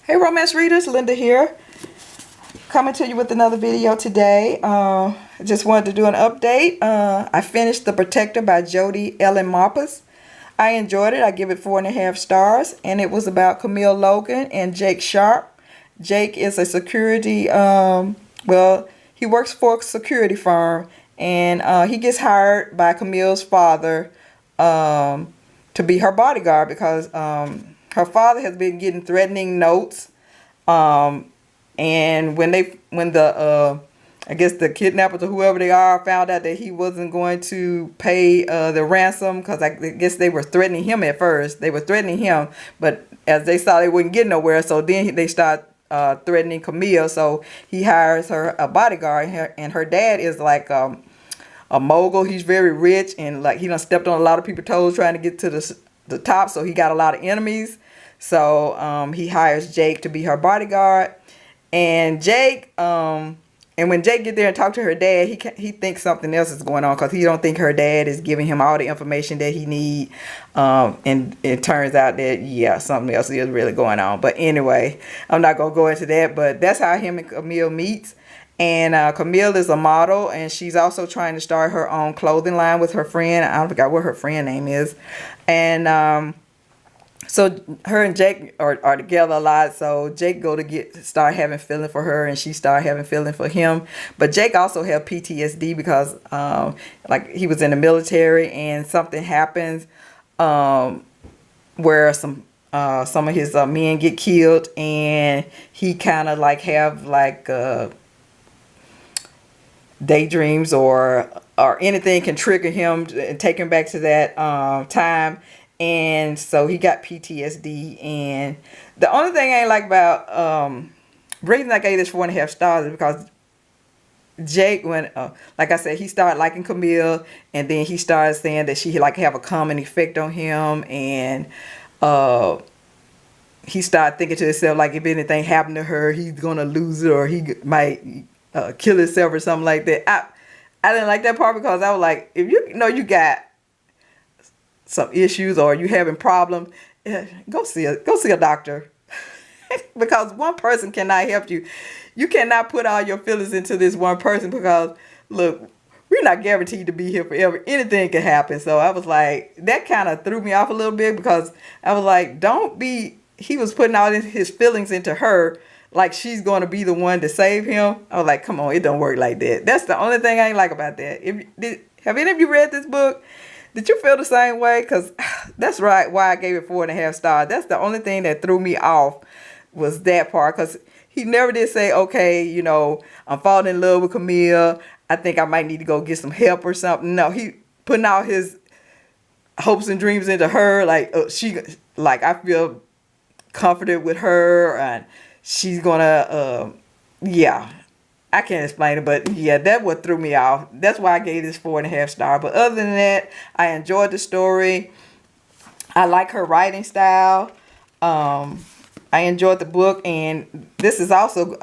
Hey romance readers, Linda here, coming to you with another video today. I just wanted to do an update. I finished The Protector by Jodi Malpas. I enjoyed it. I give it 4.5 stars, and it was about Camille Logan and Jake Sharp. Jake is a security, well, he works for a security firm, and he gets hired by Camille's father to be her bodyguard because her father has been getting threatening notes, and when the I guess the kidnappers or whoever they are found out that he wasn't going to pay the ransom, because I guess they were threatening him at first. They were threatening him, but as they saw they wouldn't get nowhere, so then they start threatening Camille. So he hires her a bodyguard, and her dad is like a mogul. He's very rich, and like he done stepped on a lot of people's toes trying to get to the top, so he got a lot of enemies. So he hires Jake to be her bodyguard, and Jake and when Jake get there and talk to her dad, he thinks something else is going on, because he don't think her dad is giving him all the information that he need, and it turns out that yeah, something else is really going on. But anyway, I'm not gonna go into that, but that's how him and Camille meets. And Camille is a model, and she's also trying to start her own clothing line with her friend. I don't forgot what her friend name is. And so her and Jake are together a lot. So Jake start having feeling for her, and she start having feeling for him. But Jake also have PTSD because like he was in the military, and something happens where some of his men get killed, and he kind of like have like daydreams or anything can trigger him and take him back to that time. And so he got PTSD. And the only thing I ain't like about the reason I gave this 4.5 stars is because Jake, when like I said, he started liking Camille, and then he started saying that she like have a common effect on him, and he started thinking to himself like if anything happened to her, he's gonna lose it, or he might kill himself or something like that. I didn't like that part, because I was like, if you know you got some issues or you having problems, go see a doctor. Because one person cannot help you. You cannot put all your feelings into this one person, because look, we're not guaranteed to be here forever. Anything can happen. So I was like, that kind of threw me off a little bit, because I was like, he was putting all his feelings into her like she's going to be the one to save him. I was like, come on, it don't work like that. That's the only thing I ain't like about that. Have any of you read this book? Did you feel the same way? Because that's right, why I gave it 4.5 stars. That's the only thing that threw me off, was that part. Because he never did say, okay, you know, I'm falling in love with Camille, I think I might need to go get some help or something. No, he putting all his hopes and dreams into her. Like, I feel comforted with her, and she's gonna, yeah. I can't explain it, but yeah, that what threw me off. That's why I gave this 4.5 stars. But other than that, I enjoyed the story. I like her writing style. I enjoyed the book, and this is also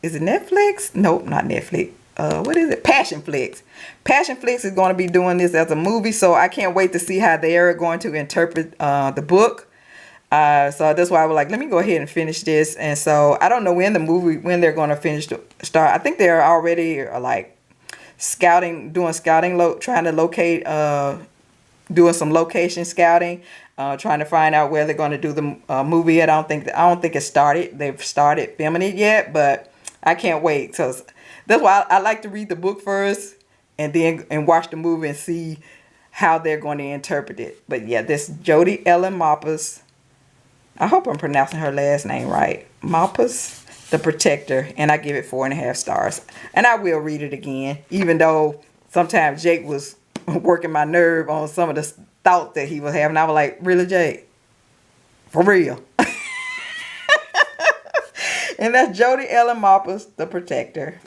is it Netflix? Nope, not Netflix. What is it? Passionflix. Passionflix is going to be doing this as a movie, so I can't wait to see how they are going to interpret the book. So that's why I was like, let me go ahead and finish this. And so I don't know when they're going to start. I think they're already like doing scouting, trying to locate, doing some location scouting, trying to find out where they're going to do the movie yet. I don't think it started. They've started filming it yet, but I can't wait. So that's why I like to read the book first, and then watch the movie and see how they're going to interpret it. But yeah, this Jodi Malpas. I hope I'm pronouncing her last name right. Malpas, The Protector. And I give it 4.5 stars. And I will read it again, even though sometimes Jake was working my nerve on some of the thoughts that he was having. I was like, really, Jake? For real? And that's Jodi Malpas, The Protector.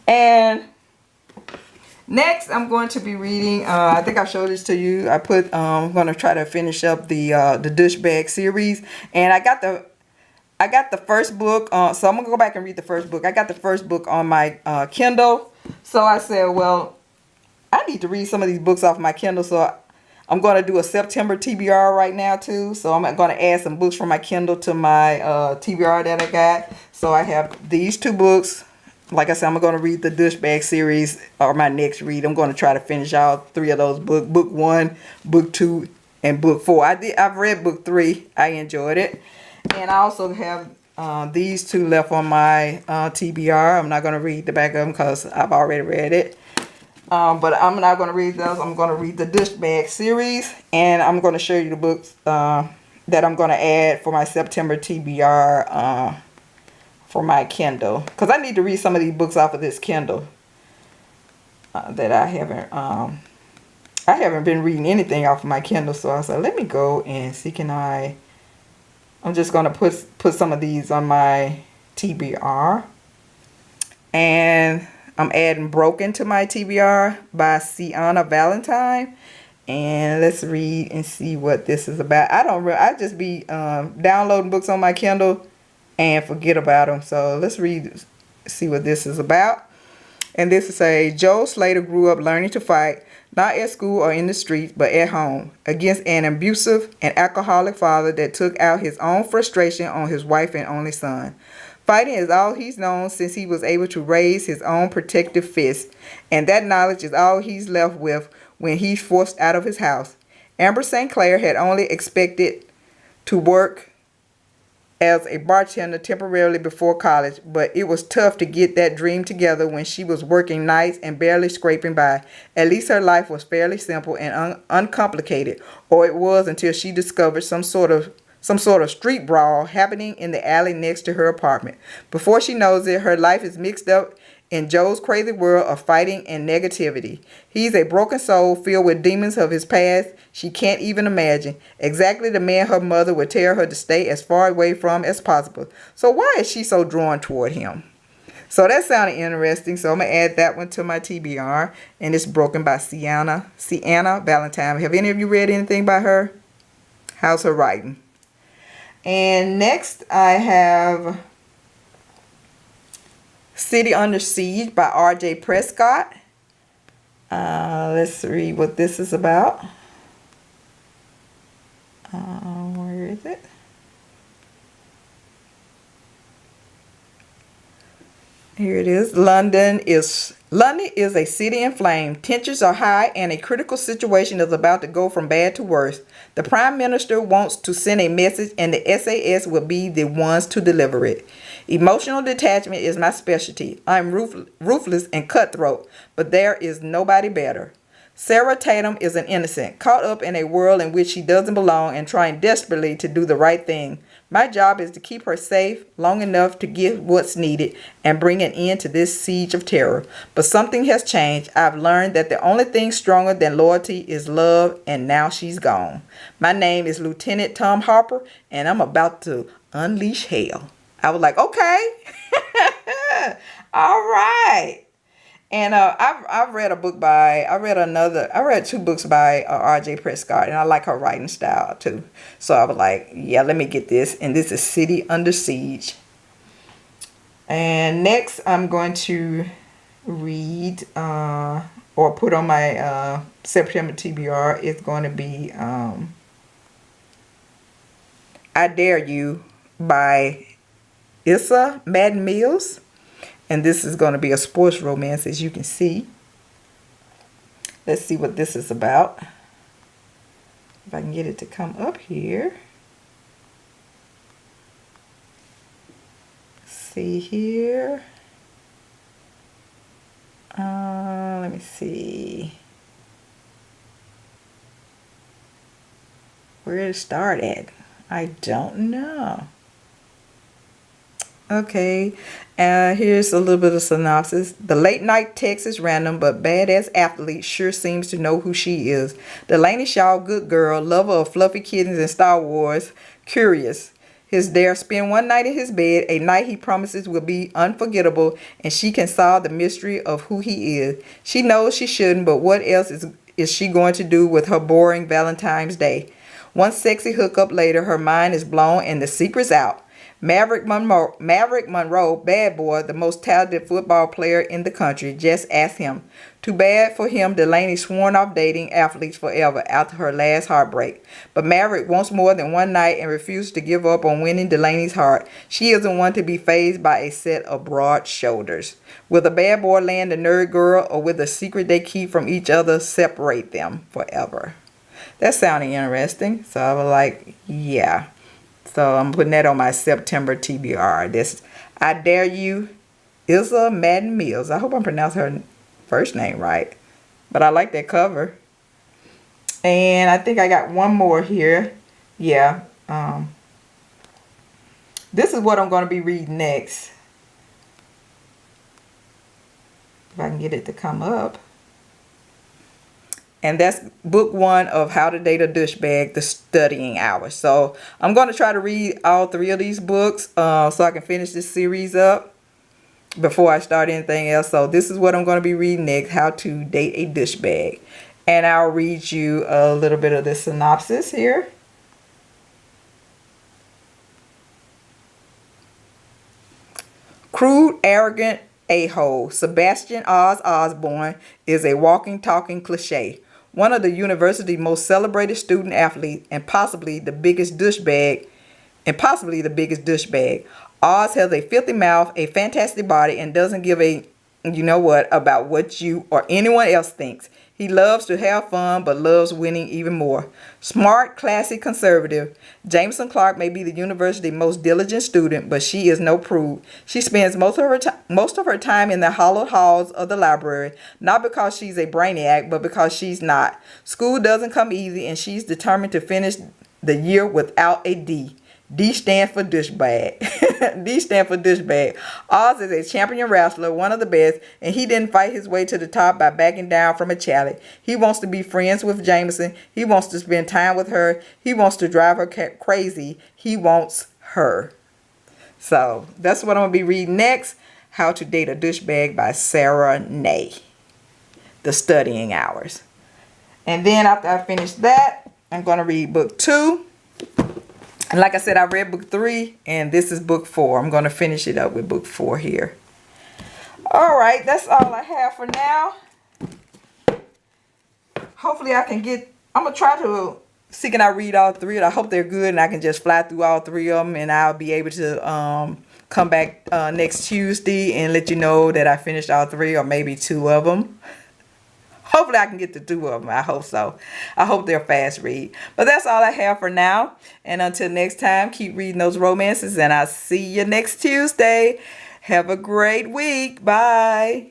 And next, I'm going to be reading, I think I showed this to you. I'm going to try to finish up the Douchebag series. And I got the first book, so I'm going to go back and read the first book. I got the first book on my Kindle. So I said, well, I need to read some of these books off my Kindle. So I'm going to do a September TBR right now too. So I'm going to add some books from my Kindle to my TBR that I got. So I have these 2 books. Like I said, I'm going to read the Douchebag series, or my next read. I'm going to try to finish all 3 of those books. Book 1, book 2, and book 4. I've read book 3. I enjoyed it. And I also have these 2 left on my TBR. I'm not going to read the back of them because I've already read it. But I'm not going to read those. I'm going to read the Douchebag series. And I'm going to show you the books that I'm going to add for my September TBR for my Kindle. Because I need to read some of these books off of this Kindle that I haven't been reading anything off of my Kindle. So I said, let me go and see, I'm just going to put some of these on my TBR. And I'm adding Broken to my TBR by Sienna Valentine. And let's read and see what this is about. I just be downloading books on my Kindle and forget about them. So let's read, see what this is about. And this is Joe Slater grew up learning to fight, not at school or in the streets, but at home, against an abusive and alcoholic father that took out his own frustration on his wife and only son. Fighting is all he's known since he was able to raise his own protective fist, and that knowledge is all he's left with when he's forced out of his house. Amber St. Clair had only expected to work as a bartender temporarily before college, but it was tough to get that dream together when she was working nights and barely scraping by. At least her life was fairly simple and uncomplicated, or it was until she discovered some sort of street brawl happening in the alley next to her apartment. Before she knows it, her life is mixed up in Joe's crazy world of fighting and negativity. He's a broken soul filled with demons of his past she can't even imagine. Exactly the man her mother would tell her to stay as far away from as possible. So why is she so drawn toward him? So that sounded interesting. So I'm going to add that one to my TBR. And it's Broken by Sienna Valentine. Have any of you read anything by her? How's her writing? And next I have City Under Siege by R.J. Prescott. Let's read what this is about. Where is it? Here it is. London is a city in flames. Tensions are high and a critical situation is about to go from bad to worse. The Prime Minister wants to send a message and the SAS will be the ones to deliver it. Emotional detachment is my specialty. I'm ruthless and cutthroat, but there is nobody better. Sara Tatum is an innocent, caught up in a world in which she doesn't belong and trying desperately to do the right thing. My job is to keep her safe long enough to get what's needed and bring an end to this siege of terror. But something has changed. I've learned that the only thing stronger than loyalty is love, and now she's gone. My name is Lieutenant Tom Harper, and I'm about to unleash hell. I was like, okay. All right. And I read two books by R.J. Prescott, and I like her writing style too. So I was like, yeah, let me get this. And this is City Under Siege. And next I'm going to read or put on my September TBR. It's going to be I Dare You by Ilsa Madden-Mills. And this is going to be a sports romance, as you can see. Let's see what this is about. If I can get it to come up here. See here. Let me see. Where to start at? I don't know. Okay, here's a little bit of synopsis. The late night Texas random but badass athlete sure seems to know who she is. Delaney Shaw, good girl, lover of fluffy kittens and Star Wars, curious. His dare spend one night in his bed, a night he promises will be unforgettable, and she can solve the mystery of who he is. She knows she shouldn't, but what else is she going to do with her boring Valentine's Day? One sexy hookup later, her mind is blown and the secret's out. Maverick Monroe, bad boy, the most talented football player in the country, just asked him. Too bad for him, Delaney sworn off dating athletes forever after her last heartbreak. But Maverick wants more than one night and refuses to give up on winning Delaney's heart. She isn't one to be fazed by a set of broad shoulders. Will the bad boy land the nerd girl, or will the secret they keep from each other separate them forever? That's sounding interesting. So I was like, yeah. So I'm putting that on my September TBR. This, I Dare You, Ilsa Madden-Mills. I hope I'm pronouncing her first name right. But I like that cover. And I think I got one more here. Yeah. This is what I'm going to be reading next. If I can get it to come up. And that's book 1 of How to Date a Douchebag, The Studying Hours. So I'm going to try to read all 3 of these books so I can finish this series up before I start anything else. So this is what I'm going to be reading next, How to Date a Douchebag. And I'll read you a little bit of the synopsis here. Crude, arrogant a-hole, Sebastian Oz Osborne is a walking, talking cliche. One of the university's most celebrated student athletes and possibly the biggest douchebag. Oz has a filthy mouth, a fantastic body, and doesn't give a you know what about what you or anyone else thinks. He loves to have fun, but loves winning even more. Smart, classy, conservative, Jameson Clark may be the university's most diligent student, but she is no prude. She spends most of her time in the hollowed halls of the library, not because she's a brainiac, but because she's not. School doesn't come easy, and she's determined to finish the year without a D. D stands for douchebag. D stands for douchebag. Oz is a champion wrestler, one of the best, and he didn't fight his way to the top by backing down from a challenge. He wants to be friends with Jameson. He wants to spend time with her. He wants to drive her crazy. He wants her. So that's what I'm going to be reading next. How to Date a Douchebag by Sara Nay. The Studying Hours. And then after I finish that, I'm going to read book 2. And like I said, I read book 3, and this is book 4. I'm going to finish it up with book 4 here. All right, that's all I have for now. Hopefully I can get, I'm going to try to see can I read all 3. I hope they're good and I can just fly through all 3 of them, and I'll be able to come back next Tuesday and let you know that I finished all 3 or maybe 2 of them. Hopefully I can get to 2 of them. I hope so. I hope they're fast read. But that's all I have for now. And until next time, keep reading those romances. And I'll see you next Tuesday. Have a great week. Bye.